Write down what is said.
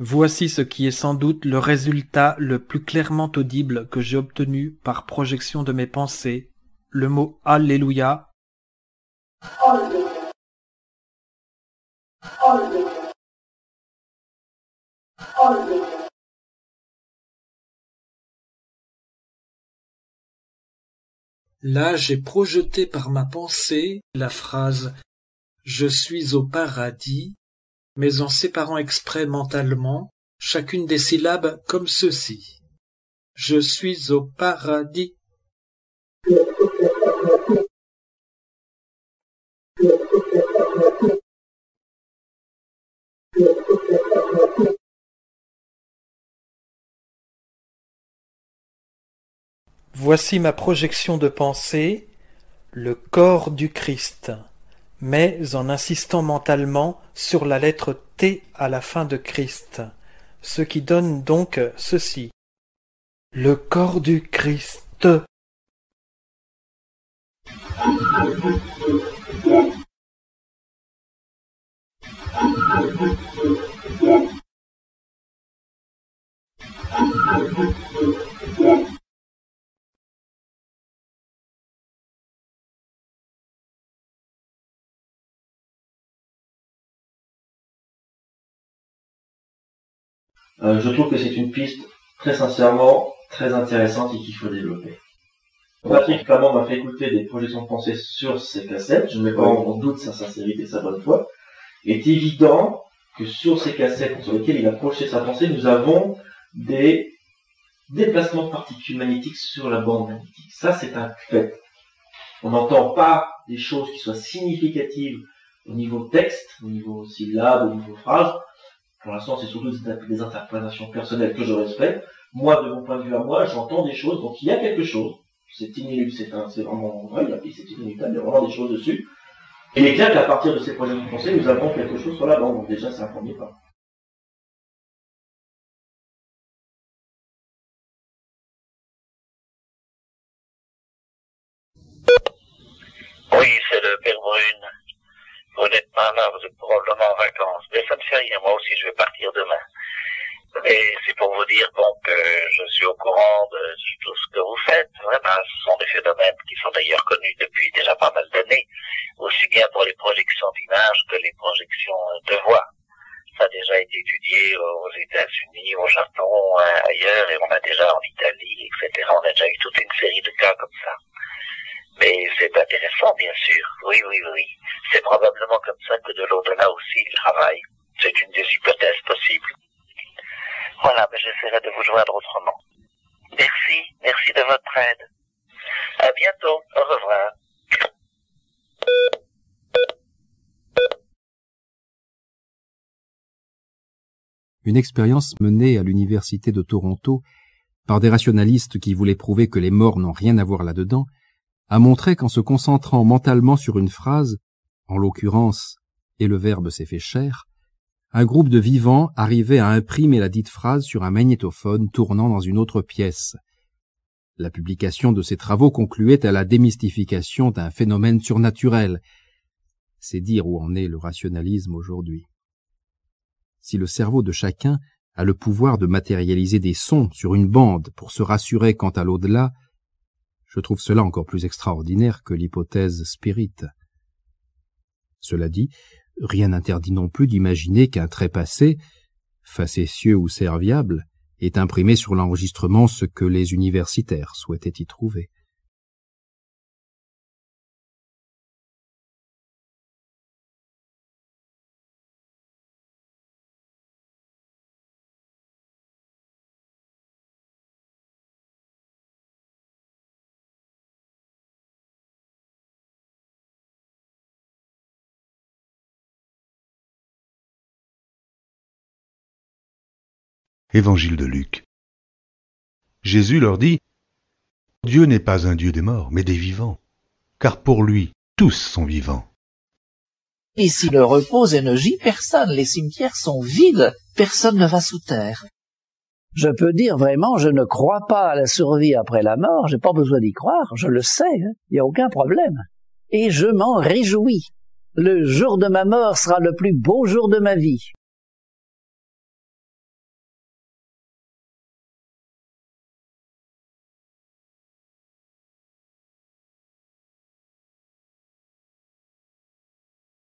Voici ce qui est sans doute le résultat le plus clairement audible que j'ai obtenu par projection de mes pensées, le mot Alléluia. Là, j'ai projeté par ma pensée la phrase « Je suis au paradis », mais en séparant exprès mentalement chacune des syllabes comme ceci. « Je suis au paradis ». Voici ma projection de pensée, le corps du Christ, mais en insistant mentalement sur la lettre T à la fin de Christ, ce qui donne donc ceci. Le corps du Christ. Je trouve que c'est une piste très sincèrement très intéressante et qu'il faut développer. Patrick Flamand m'a fait écouter des projections de pensée sur ces cassettes, je ne mets pas en doute sa sincérité et sa bonne foi. Il est évident que sur ces cassettes sur lesquelles il a projeté sa pensée, nous avons des déplacements de particules magnétiques sur la bande magnétique. Ça, c'est un fait. On n'entend pas des choses qui soient significatives au niveau texte, au niveau syllabes, au niveau phrase. Pour l'instant, c'est surtout des interprétations personnelles que je respecte. Moi, de mon point de vue à moi, j'entends des choses, donc il y a quelque chose. C'est inéluctable, c'est vraiment vrai, c'est inéluctable, il y a vraiment des choses dessus. Et il est clair qu'à partir de ces projets de pensée, nous avons quelque chose sur la bande, donc déjà, c'est un premier pas. Oui, c'est le Père Brune. Vous n'êtes pas là, vous êtes probablement en vacances. Mais ça ne fait rien, moi aussi je vais partir demain. Et c'est pour vous dire bon, que je suis au courant de tout ce que vous faites. Vraiment, ce sont des phénomènes qui sont d'ailleurs connus depuis déjà pas mal d'années, aussi bien pour les projections d'images que les projections de voix. Ça a déjà été étudié aux États-Unis, au Japon, ailleurs, et on a déjà en Italie, etc. On a déjà eu toute une série de cas comme ça. Mais c'est intéressant, bien sûr. Oui. C'est probablement comme ça que de l'au-delà aussi il travaille. C'est une des hypothèses possibles. Voilà, mais j'essaierai de vous joindre autrement. Merci de votre aide. À bientôt, au revoir. Une expérience menée à l'université de Toronto par des rationalistes qui voulaient prouver que les morts n'ont rien à voir là-dedans, a montré qu'en se concentrant mentalement sur une phrase, en l'occurrence « et le verbe s'est fait chair », un groupe de vivants arrivait à imprimer la dite phrase sur un magnétophone tournant dans une autre pièce. La publication de ces travaux concluait à la démystification d'un phénomène surnaturel. C'est dire où en est le rationalisme aujourd'hui. Si le cerveau de chacun a le pouvoir de matérialiser des sons sur une bande pour se rassurer quant à l'au-delà, je trouve cela encore plus extraordinaire que l'hypothèse spirite. Cela dit, rien n'interdit non plus d'imaginer qu'un trépassé, facétieux ou serviable, ait imprimé sur l'enregistrement ce que les universitaires souhaitaient y trouver. Évangile de Luc. Jésus leur dit « Dieu n'est pas un Dieu des morts, mais des vivants, car pour lui, tous sont vivants. » Ici le repos et ne gît personne, les cimetières sont vides, personne ne va sous terre. Je peux dire vraiment, je ne crois pas à la survie après la mort, j'ai pas besoin d'y croire, je le sais, il n'y a aucun problème. Et je m'en réjouis. Le jour de ma mort sera le plus beau jour de ma vie.